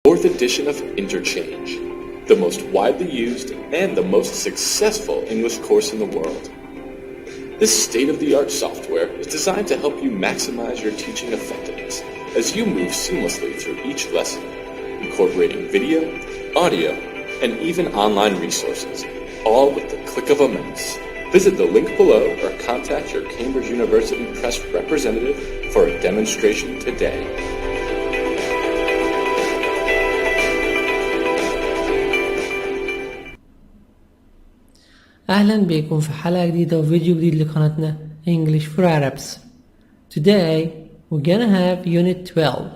Fourth edition of Interchange, the most widely used and the most successful English course in the world. This state-of-the-art software is designed to help you maximize your teaching effectiveness as you move seamlessly through each lesson, incorporating video, audio, and even online resources, all with the click of a mouse. Visit the link below or contact your Cambridge University Press representative for a demonstration today. أهلا بكم في حلقة جديدة وفيديو جديد لقناتنا English for Arabs. Today we're gonna have Unit 12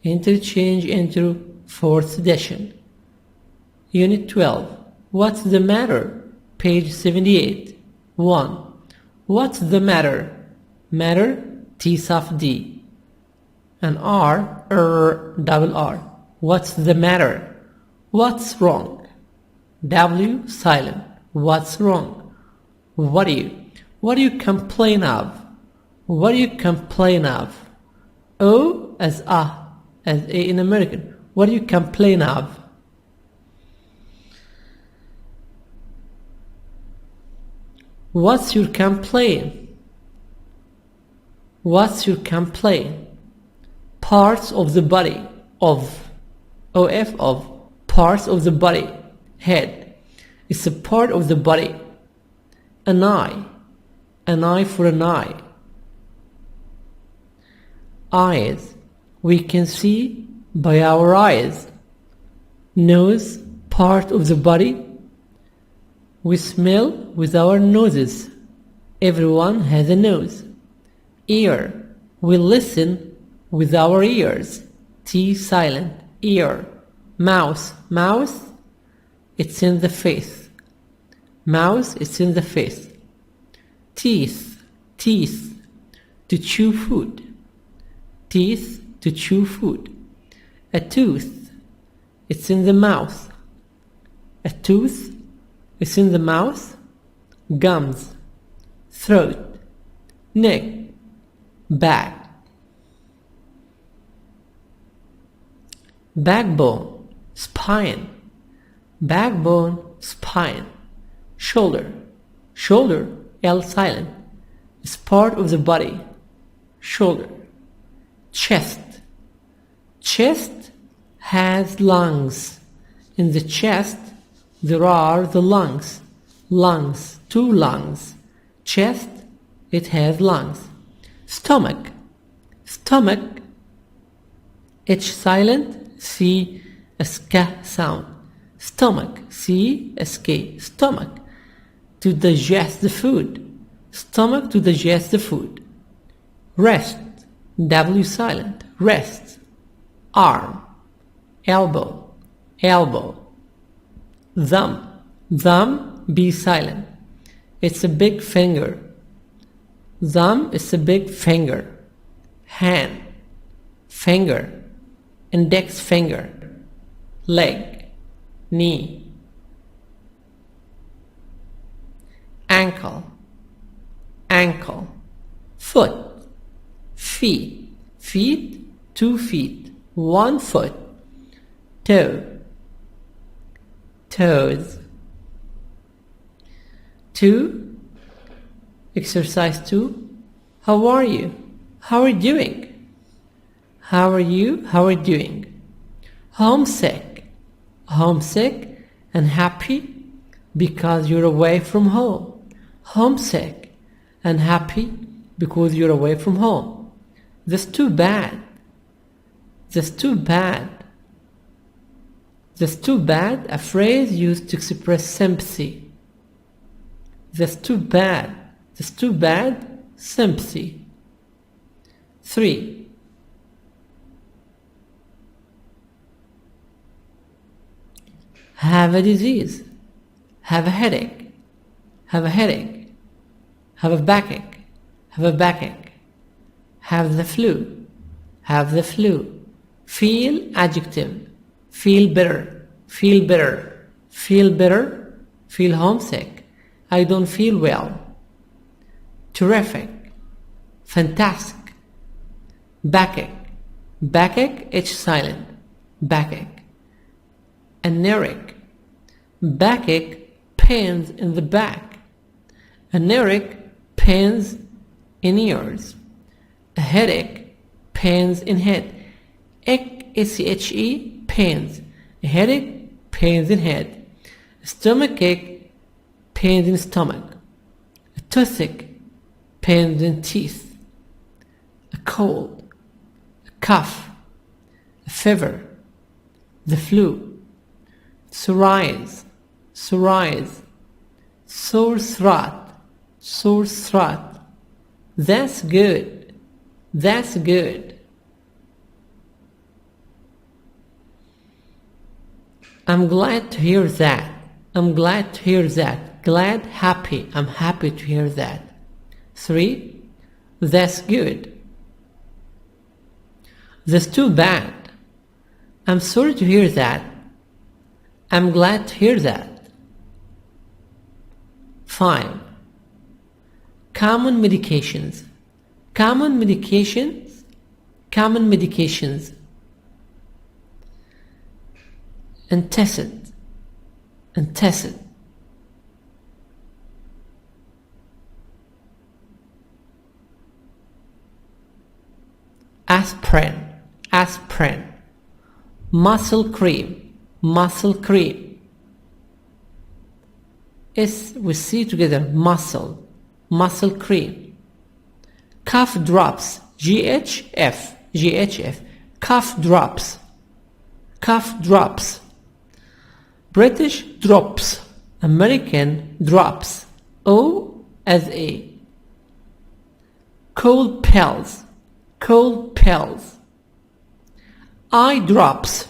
Interchange Intro 4th edition. Unit 12 What's the matter? Page 78. 1. What's the matter? Matter T soft D and double R. What's the matter? What's wrong? W silent. What's wrong? What do you complain of? What do you complain of? O as A in American. What do you complain of? What's your complaint? What's your complaint? Parts of the body of parts of the body. Head. It's a part of the body. An eye for an eye. Eyes, we can see by our eyes. Nose, part of the body. We smell with our noses. Everyone has a nose. Ear, we listen with our ears. T silent, ear. Mouth, it's in the face. Mouth is in the face. Teeth, to chew food. Teeth, to chew food. A tooth, it's in the mouth. A tooth, it's in the mouth. Gums, throat, neck, back. Backbone, spine. Backbone, spine. Shoulder, L silent, is part of the body. Shoulder. Chest has lungs. In the chest there are the lungs. Two lungs. Chest, it has lungs. Stomach, H silent, C as K sound. Stomach, C as K, stomach, to digest the food. Stomach to digest the food. Rest, W silent, rest. Arm, elbow. Thumb, B silent. It's a big finger. Thumb is a big finger. Hand, finger, index finger. Leg, knee. Ankle. Foot, feet, 2 feet, 1 foot. Toes. 2. Exercise 2. How are you? How are you doing? How are you doing? Homesick and happy because you're away from home. Homesick and happy because you're away from home. That's too bad. A phrase used to express sympathy. That's too bad, sympathy. 3. Have a disease. Have a headache. Have a backache. Have the flu. Feel adjective. Feel bitter. Feel homesick. I don't feel well. Terrific. Fantastic. Backache, H silent. backache. A neck, backache, pains in the back. A neck, pains in ears. A headache, pains in head. A-C-H-E, pains. A headache, pains in head. A stomachache, pains in stomach. A toothache, pains in teeth. A cold, a cough, a fever, the flu, psoriasis, sore throat. That's good. I'm glad to hear that. Glad, happy. I'm happy to hear that. 3. That's good. That's too bad. I'm sorry to hear that. I'm glad to hear that. 5. Common medications. Antacid. Aspirin. Muscle cream. S with C together, muscle cream. Cough drops, GHF, cough drops. British drops, American drops, O as A. Cold pills. Eye drops.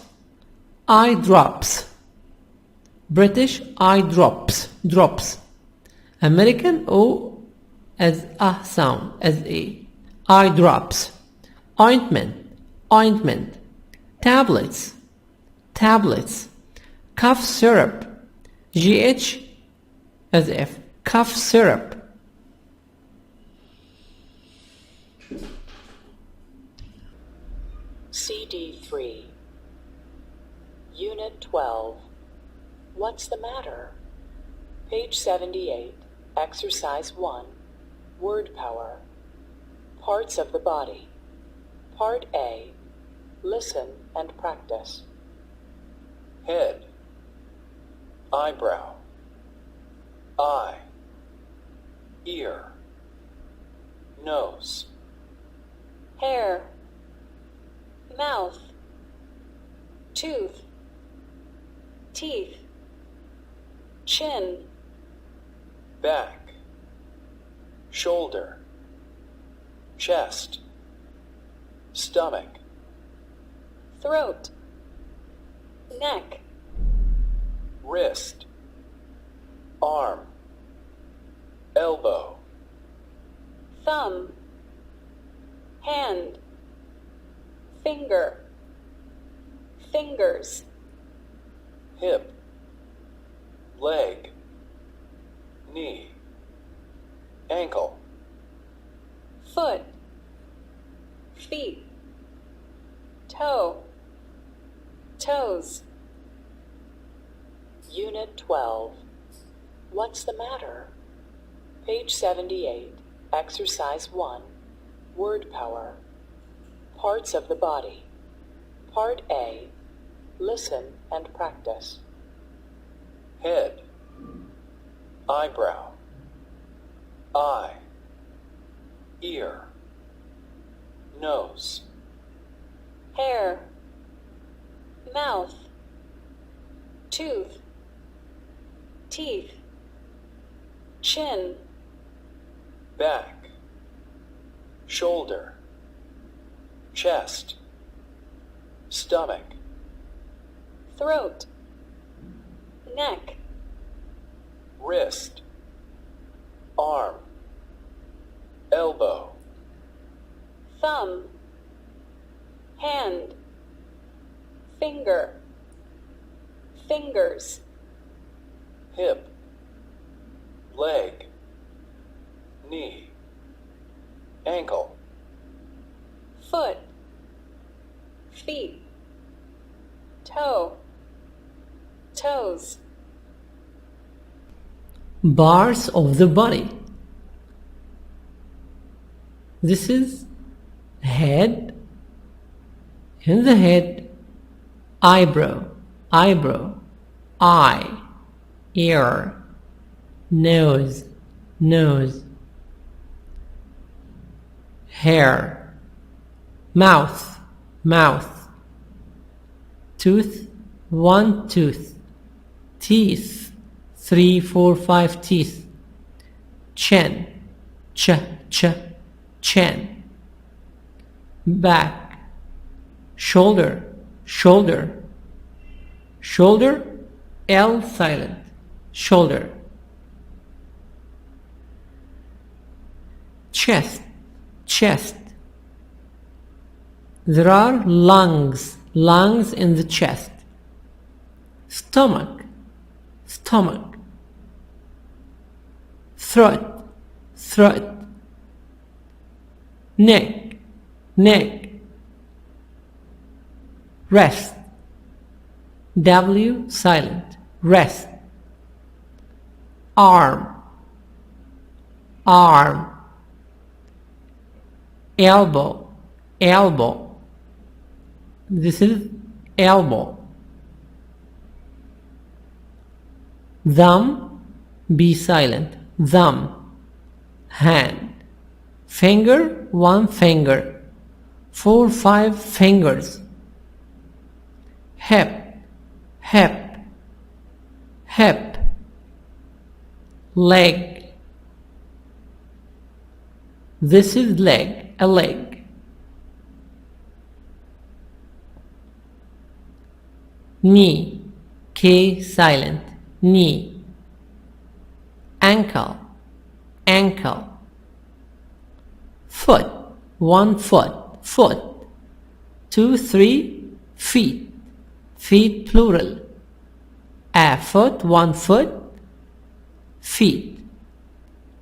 British eye drops. American O as A sound, as A. Eye drops. Ointment. Tablets. Cough syrup. GH as F. Cough syrup. CD3 Unit 12 What's the matter? Page 78, Exercise 1, Word Power. Parts of the body. Part A, Listen and practice. Head, eyebrow, eye, ear, nose, Hair, mouth, tooth, teeth, chin, back, shoulder, chest, stomach, throat, neck, wrist, arm, elbow, thumb, hand, finger, fingers, hip, leg, knee, ankle, foot, feet, toe, toes. Unit 12. What's the matter? Page 78, Exercise 1, Word Power. Parts of the body. Part A, Listen and practice. head, eyebrow, eye, ear, nose, Hair, mouth, tooth, teeth, chin, back, shoulder, chest, stomach, throat, neck, wrist, arm, elbow, thumb, hand, finger, fingers, hip, leg, knee, ankle, foot, feet, toe, toes, Parts of the body. This is head. In the head, eyebrow, eyebrow, eye, ear, nose, nose, hair, mouth, mouth, tooth, one tooth, teeth, 3, 4, 5 teeth, chin, chin, back, shoulder, shoulder, shoulder, L silent, shoulder, chest, chest. There are lungs, lungs in the chest, stomach, stomach, throat, throat, neck, neck, rest, W silent, rest, arm, arm, elbow, elbow, this is elbow, thumb, B silent, thumb, hand, finger, one finger, 4, 5 fingers, hip, hip, hip, leg, this is leg, a leg, knee, K silent, knee, ankle, ankle, foot, one foot, foot, 2, 3 feet, feet plural, a foot, one foot, feet,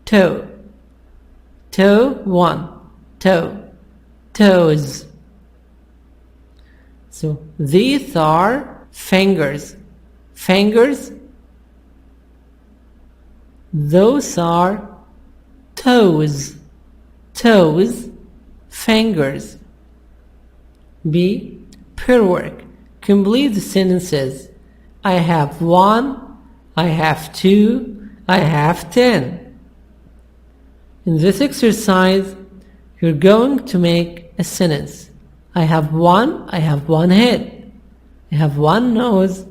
toe, toe, one, toe, toes. So these are fingers, fingers. Those are toes, toes, fingers. B. Pair work. Complete the sentences. I have 1, I have 2, I have 10. In this exercise, you're going to make a sentence. I have 1, I have 1 head. I have 1 nose,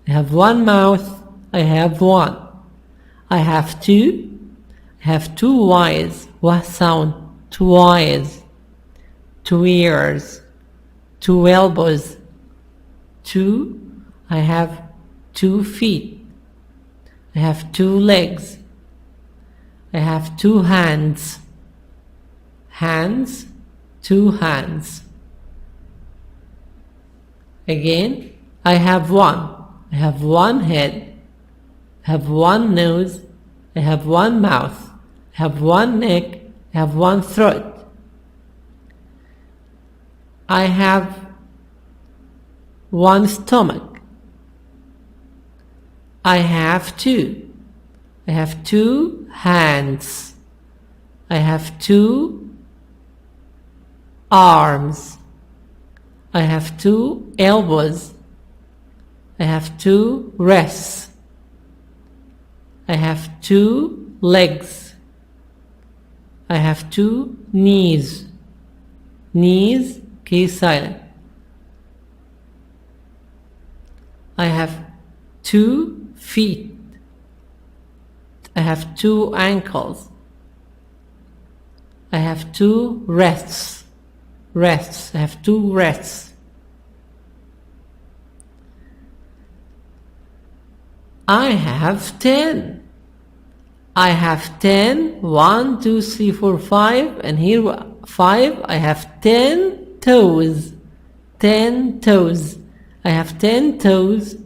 I have 1 mouth, I have 1. I have 2, I have 2 eyes, what sound? 2 eyes, 2 ears, 2 elbows, 2, I have 2 feet, I have 2 legs, I have 2 hands, hands, 2 hands. Again, I have 1 head, I have 1 nose, I have 1 mouth, I have 1 neck, I have 1 throat. I have 1 stomach. I have 2. I have 2 hands. I have 2 arms. I have 2 elbows. I have 2 wrists. I have 2 legs. I have 2 knees. Knees, K silent. I have 2 feet. I have 2 ankles. I have 2 wrists. Wrists. I have 2 wrists. I have 10. I have 10. 1, 2, 3, 4, 5. And here 5. I have 10 toes. 10 toes. I have 10 toes.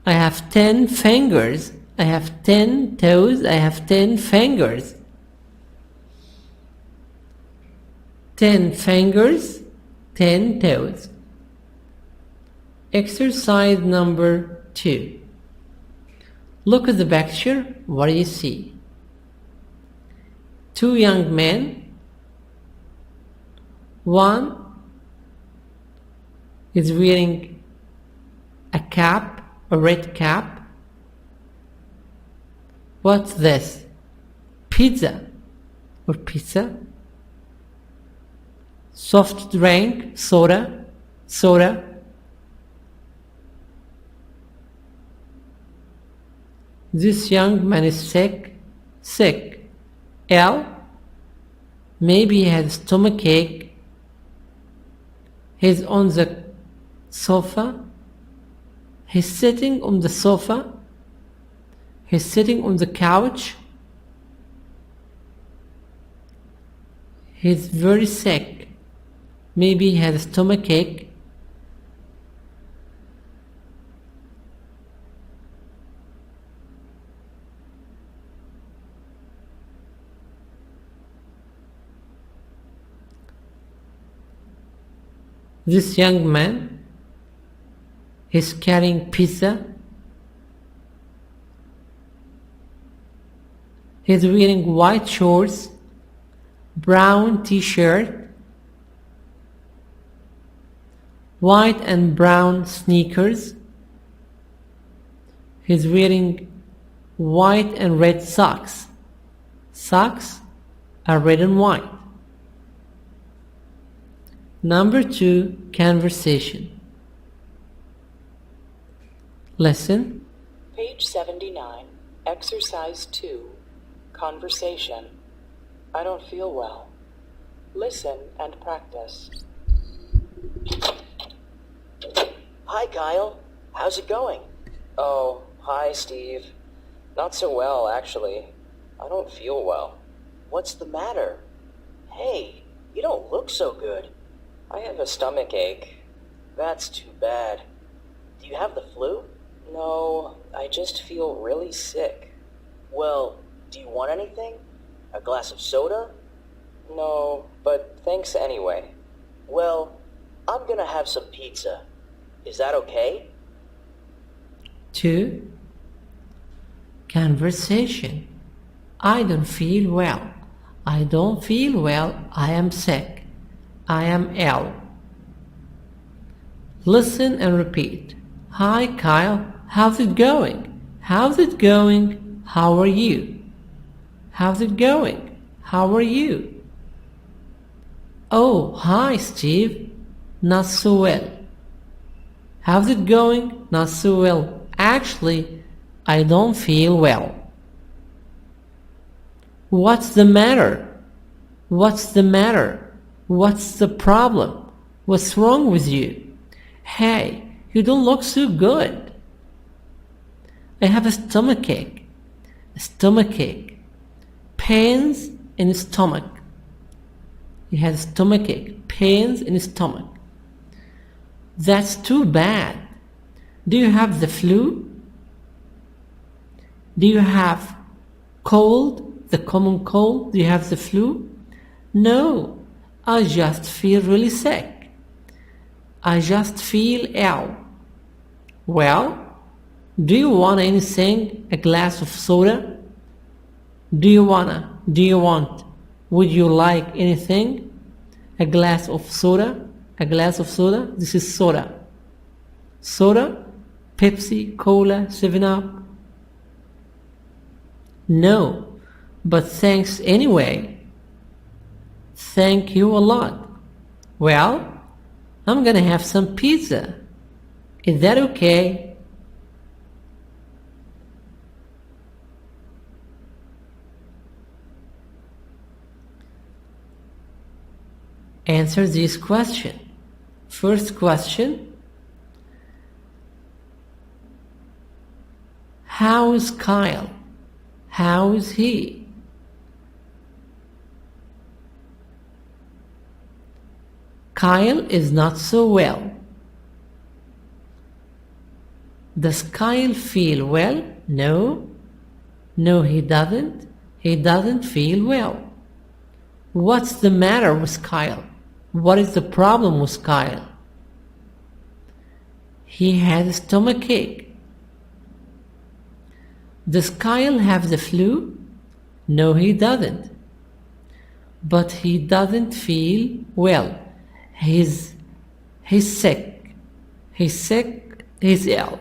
I have 10 fingers. I have 10 toes. I have 10 fingers. 10 fingers, 10 toes. Exercise number 2. Look at the picture. What do you see? Two young men. One is wearing a cap, a red cap. What's this? Pizza or pizza? Soft drink, soda. This young man is sick. L. Maybe he has stomachache. He's on the sofa. He's sitting on the sofa. He's sitting on the couch. He's very sick. Maybe he has stomachache. This young man is carrying pizza. He's wearing white shorts, brown t-shirt, white and brown sneakers. He's wearing white and red socks. Socks are red and white. Number 2, conversation. Listen. Page 79, Exercise 2, Conversation. I don't feel well. Listen and practice. Hi, Kyle. How's it going? Oh, hi, Steve. Not so well, actually. I don't feel well. What's the matter? Hey, you don't look so good. I have a stomach ache. That's too bad. Do you have the flu? No, I just feel really sick. Well, do you want anything? A glass of soda? No, but thanks anyway. Well, I'm gonna have some pizza. Is that okay? 2. Conversation. I don't feel well. I don't feel well. I am sick. I am ill. Listen and repeat. Hi, Kyle. How's it going? How's it going? How are you? How's it going? How are you? Oh, hi, Steve. Not so well. How's it going? Not so well. Actually, I don't feel well. What's the matter? What's the matter? What's the problem? What's wrong with you? Hey, you don't look so good. I have a stomachache. Pains in his stomach. He has stomachache. Pains in his stomach. That's too bad. Do you have the flu? Do you have cold? The common cold? Do you have the flu? No, I just feel really sick. I just feel ill. Well, do you want anything? A glass of soda? Do you want? Would you like anything? A glass of soda? A glass of soda? This is soda. Soda? Pepsi, Cola, 7-Up? No, but thanks anyway. Thank you a lot. Well, I'm gonna have some pizza. Is that okay? Answer this question. First question. How is Kyle? How is he? Kyle is not so well. Does Kyle feel well? No. No, he doesn't. He doesn't feel well. What's the matter with Kyle? What is the problem with Kyle? He has stomachache. Does Kyle have the flu? No, he doesn't. But he doesn't feel well. He's sick. He's sick. He's ill.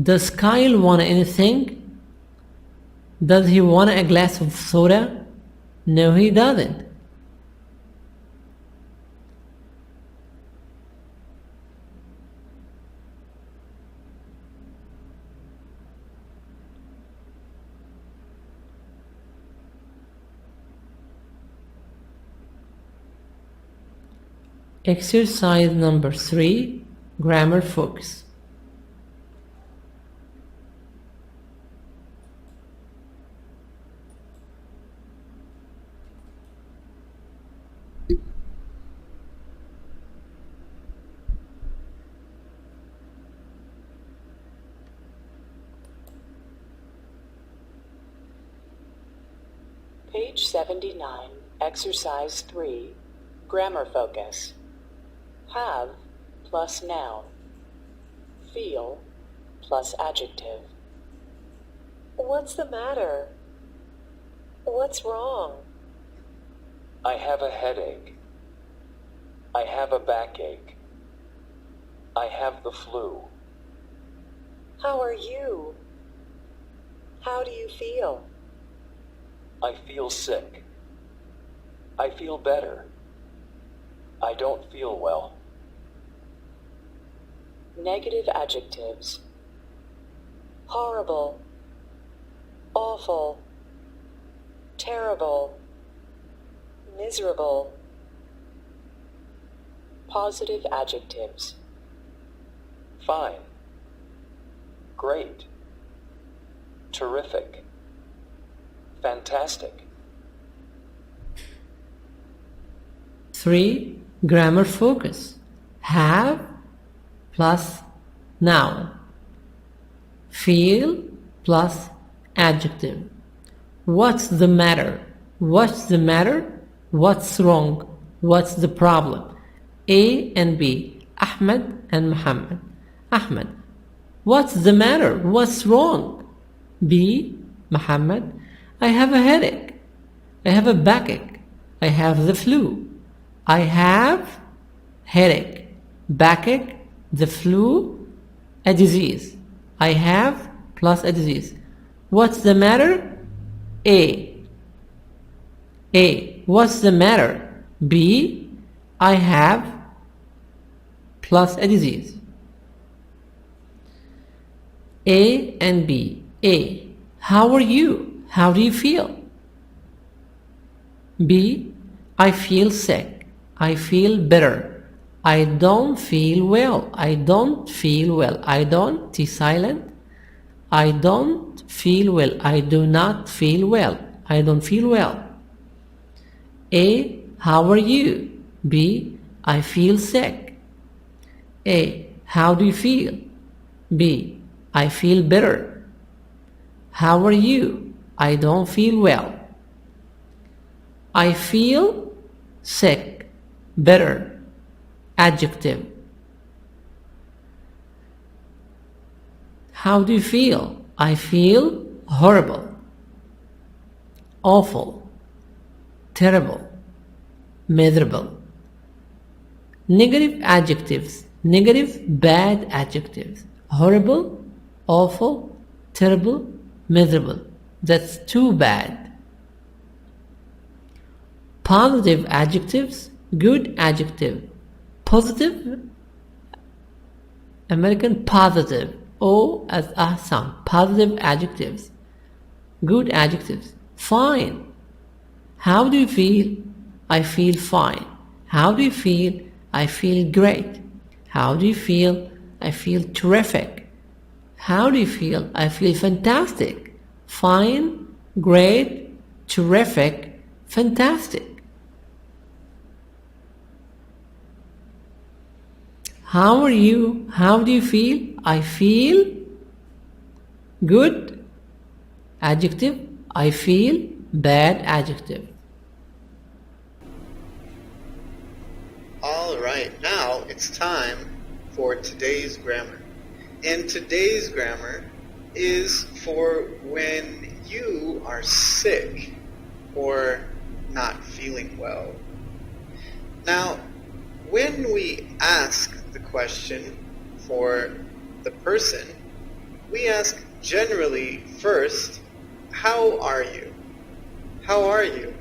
Does Kyle want anything? Does he want a glass of soda? No, he doesn't. Exercise number 3, grammar focus. Page 79, Exercise 3, Grammar Focus. Have plus noun. Feel plus adjective. What's the matter? What's wrong? I have a headache. I have a backache. I have the flu. How are you? How do you feel? I feel sick. I feel better. I don't feel well. Negative adjectives. Horrible. Awful. Terrible. Miserable. Positive adjectives. Fine. Great. Terrific. Fantastic. 3. Grammar focus. Have plus noun. Feel plus adjective. What's the matter? What's the matter? What's wrong? What's the problem? A and B. Ahmed and Muhammad. Ahmed. What's the matter? What's wrong? B. Muhammad. I have a headache. I have a backache. I have the flu. I have headache, backache, the flu, a disease. I have plus a disease. What's the matter? A. What's the matter? B. I have plus a disease. A and B. A. How are you? How do you feel? B. I feel sick. I feel better. I don't feel well. I don't feel well. I don't, T silent. I don't feel well. I do not feel well. I don't feel well. A. How are you? B. I feel sick. A. How do you feel? B. I feel better. How are you? I don't feel well. I feel sick. Better. Adjective. How do you feel? I feel horrible, awful, terrible, miserable. Negative adjectives. Negative bad adjectives. Horrible, awful, terrible, miserable. That's too bad. Positive adjectives. Good adjective. Positive. American positive. O as a sound. Positive adjectives. Good adjectives. Fine. How do you feel? I feel fine. How do you feel? I feel great. How do you feel? I feel terrific. How do you feel? I feel fantastic. Fine, great, terrific, fantastic. How are you? How do you feel? I feel good. Adjective. I feel bad. Adjective. Alright, now it's time for today's grammar. And today's grammar is for when you are sick or not feeling well. Now, when we ask the question for the person, we ask generally first, how are you? How are you?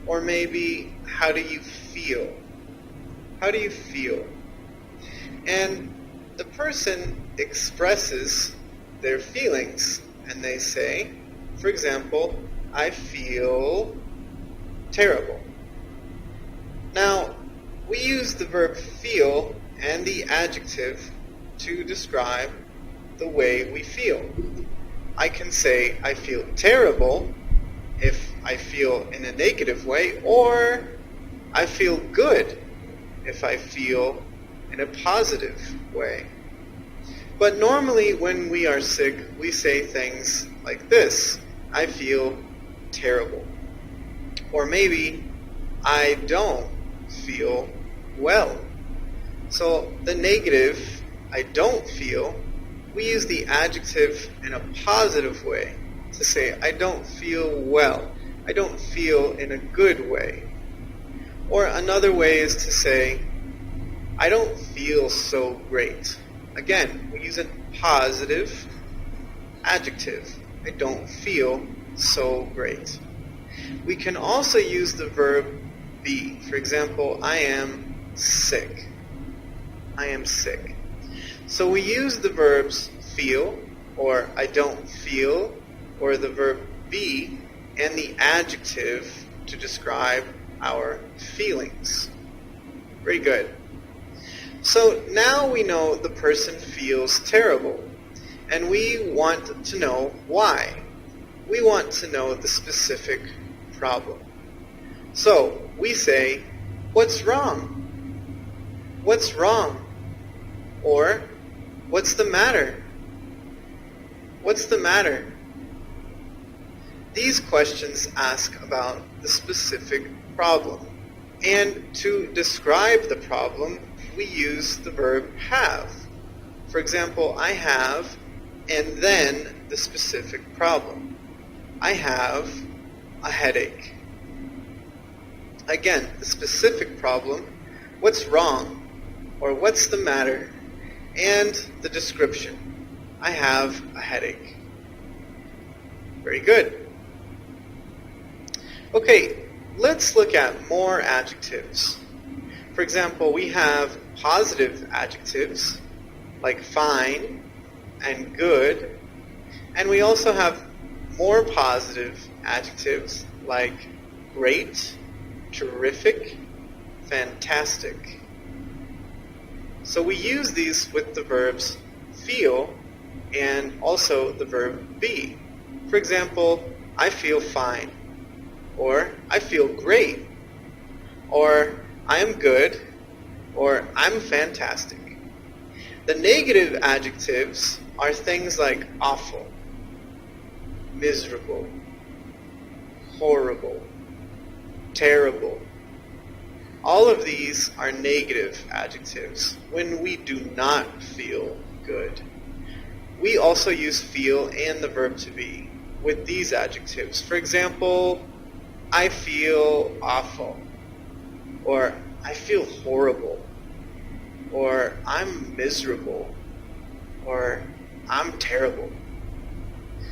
Or maybe, how do you feel? How do you feel? And the person expresses their feelings and they say, for example, I feel terrible. Now, we use the verb feel and the adjective to describe the way we feel. I can say I feel terrible if I feel in a negative way, or I feel good if I feel in a positive way. But normally when we are sick, we say things like this: I feel terrible. Or maybe, I don't feel well. So the negative, I don't feel, we use the adjective in a positive way to say, I don't feel well. I don't feel in a good way. Or another way is to say, I don't feel so great. Again, we use a positive adjective. I don't feel so great. We can also use the verb be. For example, I am sick. I am sick. So we use the verbs feel, or I don't feel, or the verb be, and the adjective to describe our feelings. Very good. So now we know the person feels terrible, and we want to know why. We want to know the specific problem. So we say, what's wrong? What's wrong? Or, what's the matter? What's the matter? These questions ask about the specific problem. And to describe the problem, we use the verb have. For example, I have, and then the specific problem. I have a headache. Again, the specific problem, what's wrong, or what's the matter, and the description. I have a headache. Very good. Okay, let's look at more adjectives. For example, we have positive adjectives like fine and good, and we also have more positive adjectives like great, terrific, fantastic. So we use these with the verbs feel and also the verb be. For example, I feel fine, or I feel great, or I am good, or I'm fantastic. The negative adjectives are things like awful, miserable, horrible, terrible. All of these are negative adjectives when we do not feel good. We also use feel and the verb to be with these adjectives. For example, I feel awful, or I feel horrible, or I'm miserable, or I'm terrible.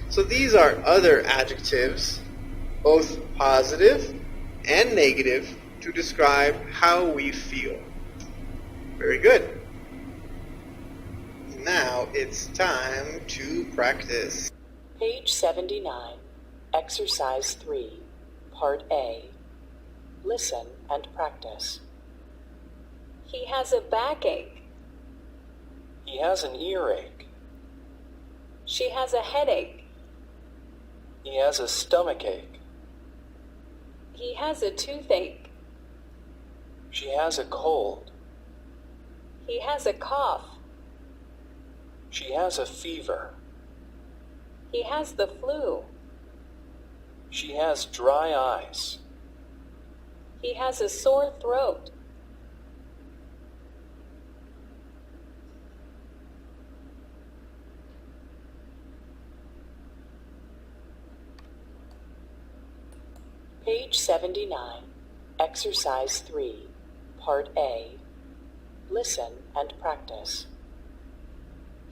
So these are other adjectives, both positive and negative, to describe how we feel. Very good. Now it's time to practice. Page 79, Exercise 3, Part A. Listen and practice. He has a backache. He has an earache. She has a headache. He has a stomachache. He has a toothache. She has a cold. He has a cough. She has a fever. He has the flu. She has dry eyes. He has a sore throat. Page 79, Exercise 3, Part A. Listen and practice.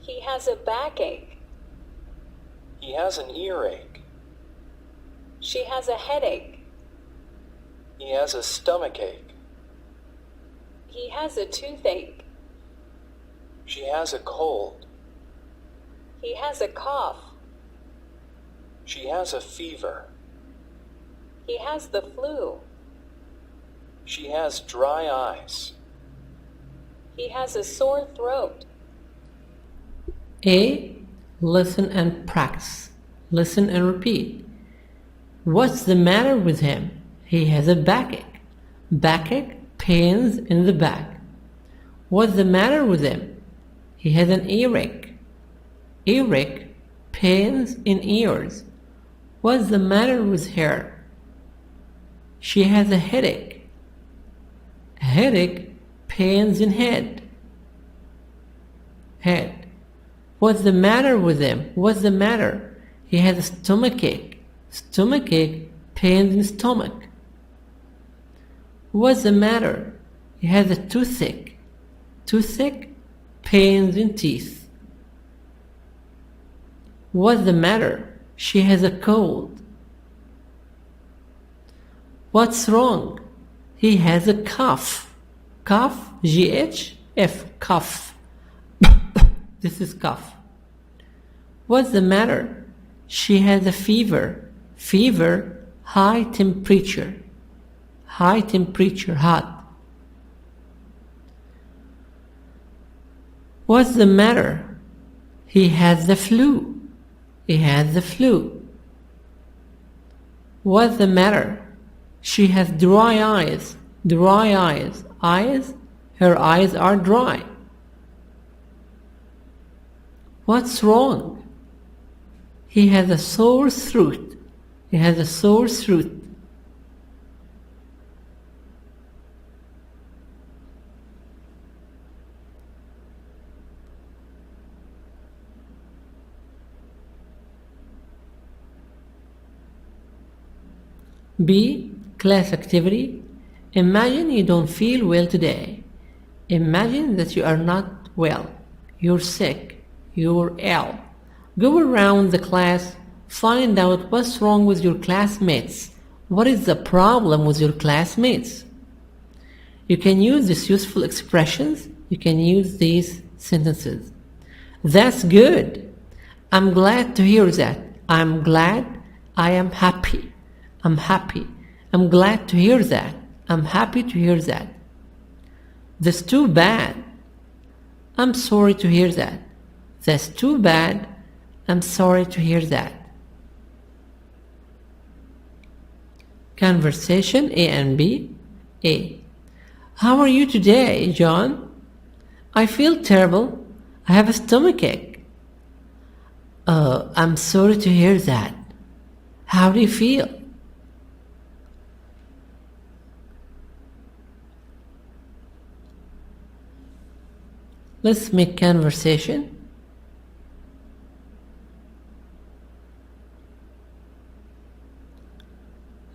He has a backache. He has an earache. She has a headache. He has a stomachache. He has a toothache. She has a cold. He has a cough. She has a fever. He has the flu. She has dry eyes. He has a sore throat. A. Listen and practice. Listen and repeat. What's the matter with him? He has a backache. Backache, pains in the back. What's the matter with him? He has an earache. Earache, pains in ears. What's the matter with her? She has a headache. Headache, pains in head. Head. What's the matter with him? What's the matter? He has a stomachache. Stomachache, pains in stomach. What's the matter? He has a toothache. Toothache, pains in teeth. What's the matter? She has a cold. What's wrong? He has a cough. Cough, G-H-F, cough. This is cough. What's the matter? She has a fever. Fever, high temperature. High temperature, hot. What's the matter? He has the flu. He has the flu. What's the matter? She has dry eyes. Dry eyes. Eyes? Her eyes are dry. What's wrong? He has a sore throat. He has a sore throat. B. Class activity. Imagine you don't feel well today. Imagine that you are not well. You're sick. You're ill. Go around the class. Find out what's wrong with your classmates. What is the problem with your classmates? You can use these useful expressions. You can use these sentences. That's good. I'm glad to hear that. I'm glad. I am happy. I'm happy. I'm glad to hear that. I'm happy to hear that. That's too bad. I'm sorry to hear that. That's too bad. I'm sorry to hear that. Conversation A and B. A. How are you today, John? I feel terrible. I have a stomachache. I'm sorry to hear that. How do you feel? Let's make conversation.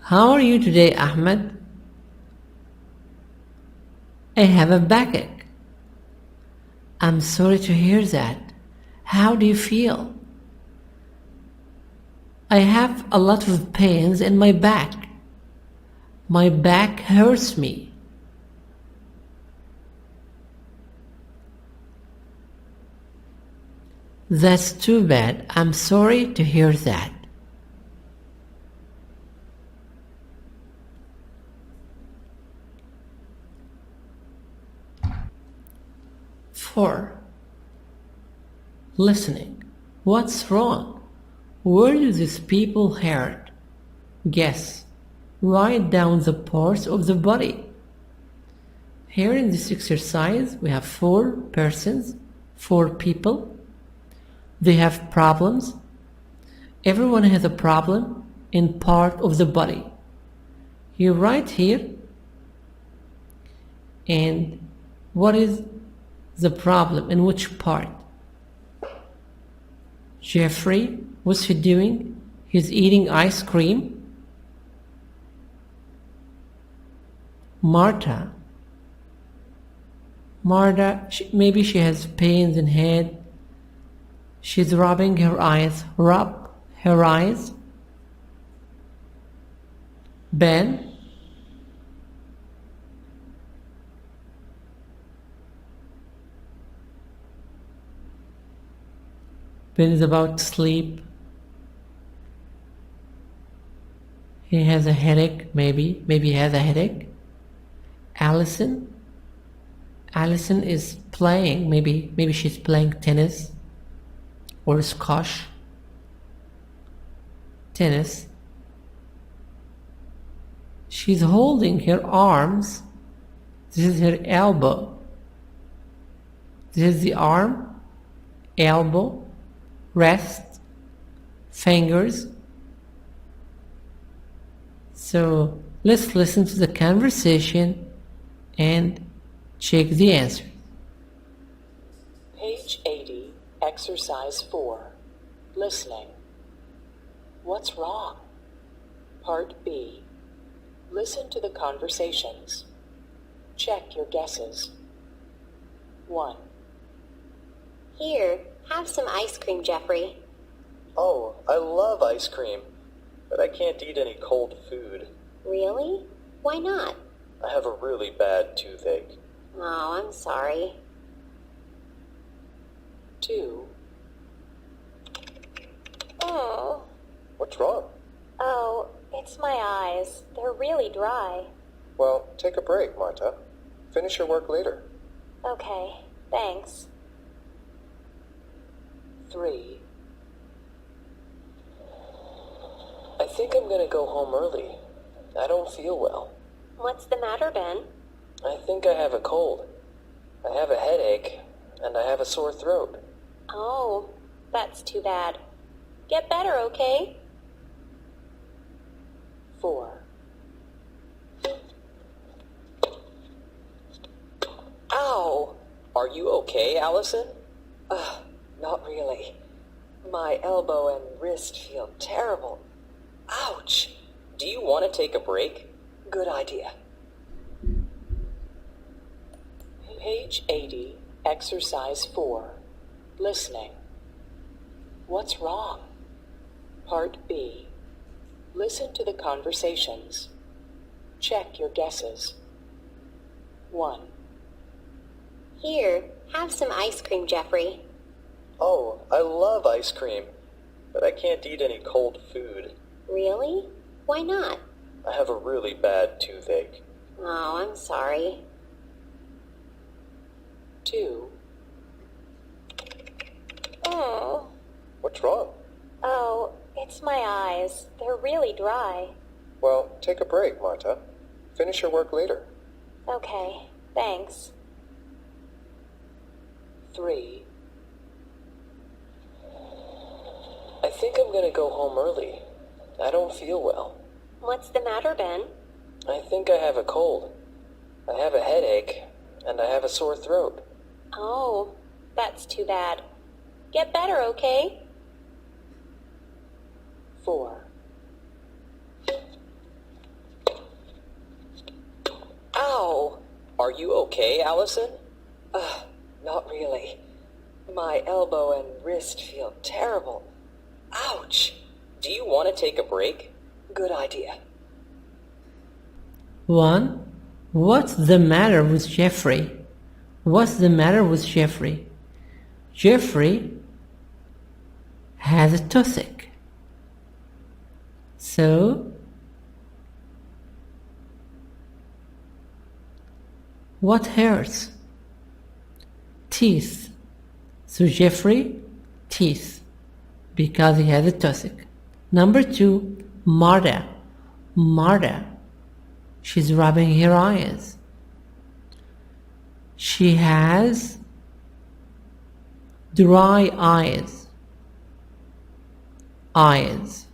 How are you today, Ahmed? I have a backache. I'm sorry to hear that. How do you feel? I have a lot of pains in my back. My back hurts me. That's too bad. I'm sorry to hear that. Four. Listening. What's wrong? Where do these people hurt? Guess. Write down the parts of the body. Here in this exercise, we have 4 persons, 4 people. They have problems. Everyone has a problem in part of the body. You write here, and what is the problem in which part? Jeffrey, what's he doing? He's eating ice cream. Marta. Marta, maybe she has pains in head. She's rubbing her eyes. Rub her eyes. Ben. Ben is about to sleep. He has a headache, maybe he has a headache. Allison. Allison is playing, maybe she's playing tennis or squash. Tennis. She's holding her arms. This is her elbow. This is the arm, elbow, wrist, fingers. So let's listen to the conversation and check the answer. Page 80, Exercise 4. Listening. What's wrong? Part B. Listen to the conversations. Check your guesses. 1. Here, have some ice cream, Jeffrey. Oh, I love ice cream, but I can't eat any cold food. Really? Why not? I have a really bad toothache. Oh, I'm sorry. 2. Oh. What's wrong? Oh, it's my eyes. They're really dry. Well, take a break, Marta. Finish your work later. Okay, thanks. 3. I think I'm gonna go home early. I don't feel well. What's the matter, Ben? I think I have a cold. I have a headache, and I have a sore throat. Oh, that's too bad. Get better, okay? 4. Ow! Are you okay, Allison? Not really. My elbow and wrist feel terrible. Ouch! Do you want to take a break? Good idea. Page 80, Exercise 4. Listening. What's wrong? Part B. Listen to the conversations. Check your guesses. 1. Here, have some ice cream, Jeffrey. Oh, I love ice cream, but I can't eat any cold food. Really? Why not? I have a really bad toothache. Oh, I'm sorry. 2. Oh. What's wrong? Oh, it's my eyes. They're really dry. Well, take a break, Marta. Finish your work later. Okay, thanks. 3. I think I'm gonna go home early. I don't feel well. What's the matter, Ben? I think I have a cold. I have a headache, and I have a sore throat. Oh, that's too bad. Get better, okay? 4. Ow! Are you okay, Allison? Not really. My elbow and wrist feel terrible. Ouch! Do you want to take a break? Good idea. 1. What's the matter with Jeffrey? What's the matter with Jeffrey? Jeffrey has a toothache. So, what hurts? Teeth. So Jeffrey, teeth, because he has a toothache. Number 2, Marta. Marta, she's rubbing her eyes. She has dry eyes. Eyes.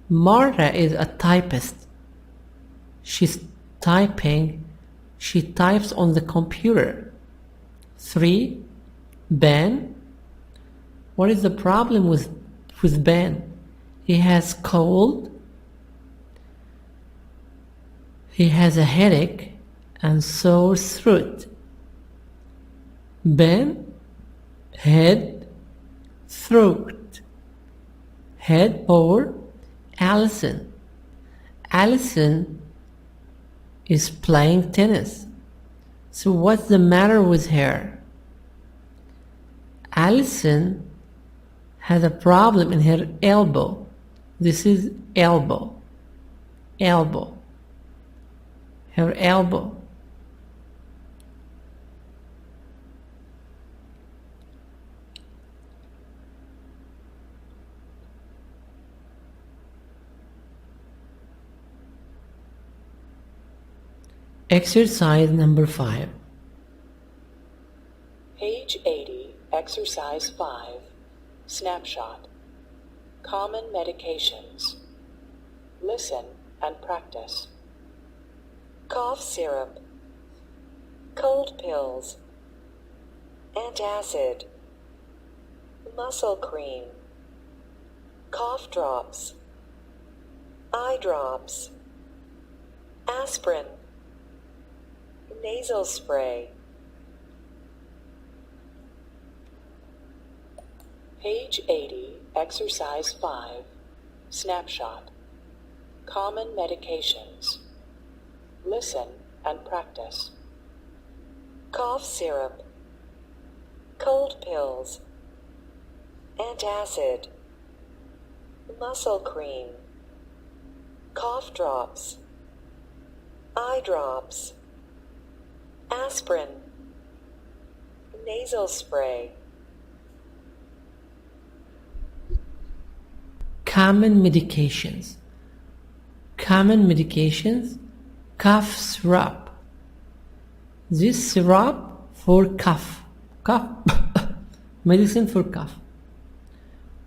Marta is a typist. She's typing. She types on the computer. 3. Ben. What is the problem with Ben? He has cold. He has a headache and sore throat. Ben, head, throat. Head or Allison. Allison is playing tennis. So what's the matter with her? Allison has a problem in her elbow. This is elbow. Elbow. Her elbow. Exercise number 5. Page 80, Exercise 5, Snapshot. Common medications. Listen and practice. Cough syrup, cold pills, antacid, muscle cream, cough drops, eye drops, aspirin, nasal spray. Page 80, Exercise 5, Snapshot. Common medications. Listen and practice. Cough syrup, cold pills, antacid, muscle cream, cough drops, eye drops, aspirin, nasal spray. Common medications. Common medications. Cough syrup. This syrup for cough. Cough. Medicine for cough.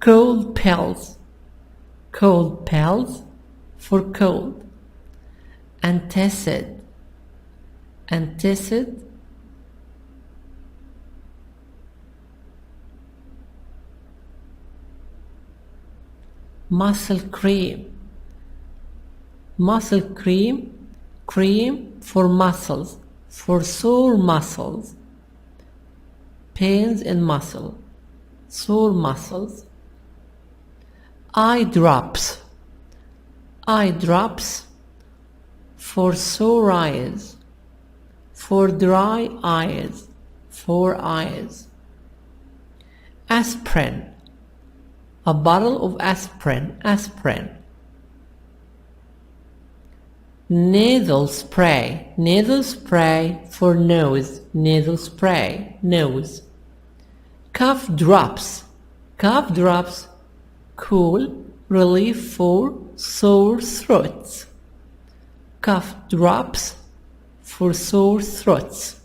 Cold pills. Cold pills for cold. Antacid. Antacid. Muscle cream. Muscle cream. Cream for muscles, for sore muscles, pains in muscle, sore muscles. Eye drops. Eye drops for sore eyes, for dry eyes, for eyes. Aspirin. A bottle of aspirin. Aspirin. Nasal spray. Nasal spray for nose. Nasal spray. Nose. Cough drops. Cough drops. Cool relief for sore throats. Cough drops for sore throats.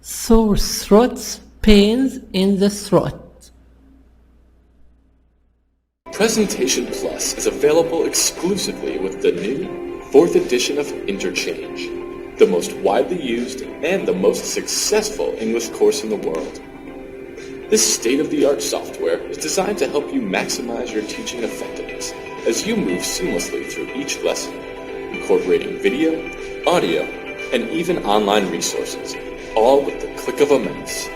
Sore throats. Pains in the throat. Presentation Plus is available exclusively with the new 4th edition of Interchange, the most widely used and the most successful English course in the world. This state-of-the-art software is designed to help you maximize your teaching effectiveness as you move seamlessly through each lesson, incorporating video, audio, and even online resources, all with the click of a mouse.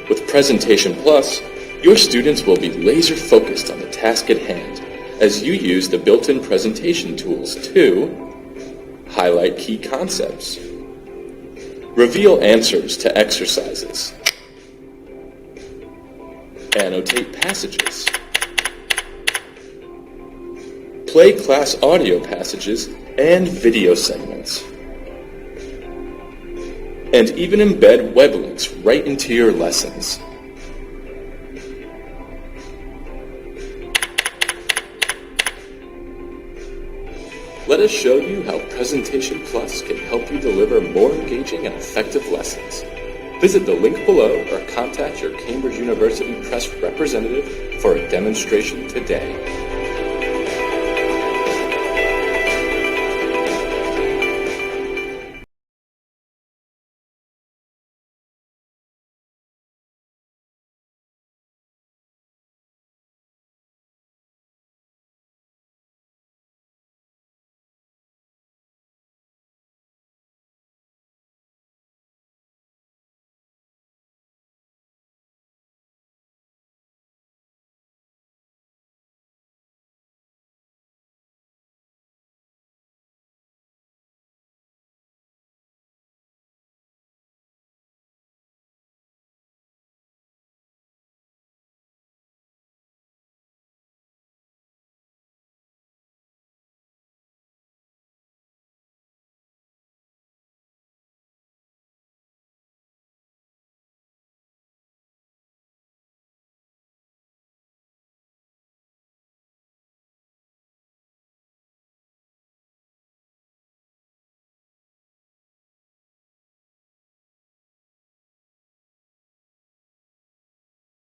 With Presentation Plus, your students will be laser-focused on the task at hand as you use the built-in presentation tools to highlight key concepts, reveal answers to exercises, annotate passages, play class audio passages and video segments, and even embed web links right into your lessons. Let us show you how Presentation Plus can help you deliver more engaging and effective lessons. Visit the link below or contact your Cambridge University Press representative for a demonstration today.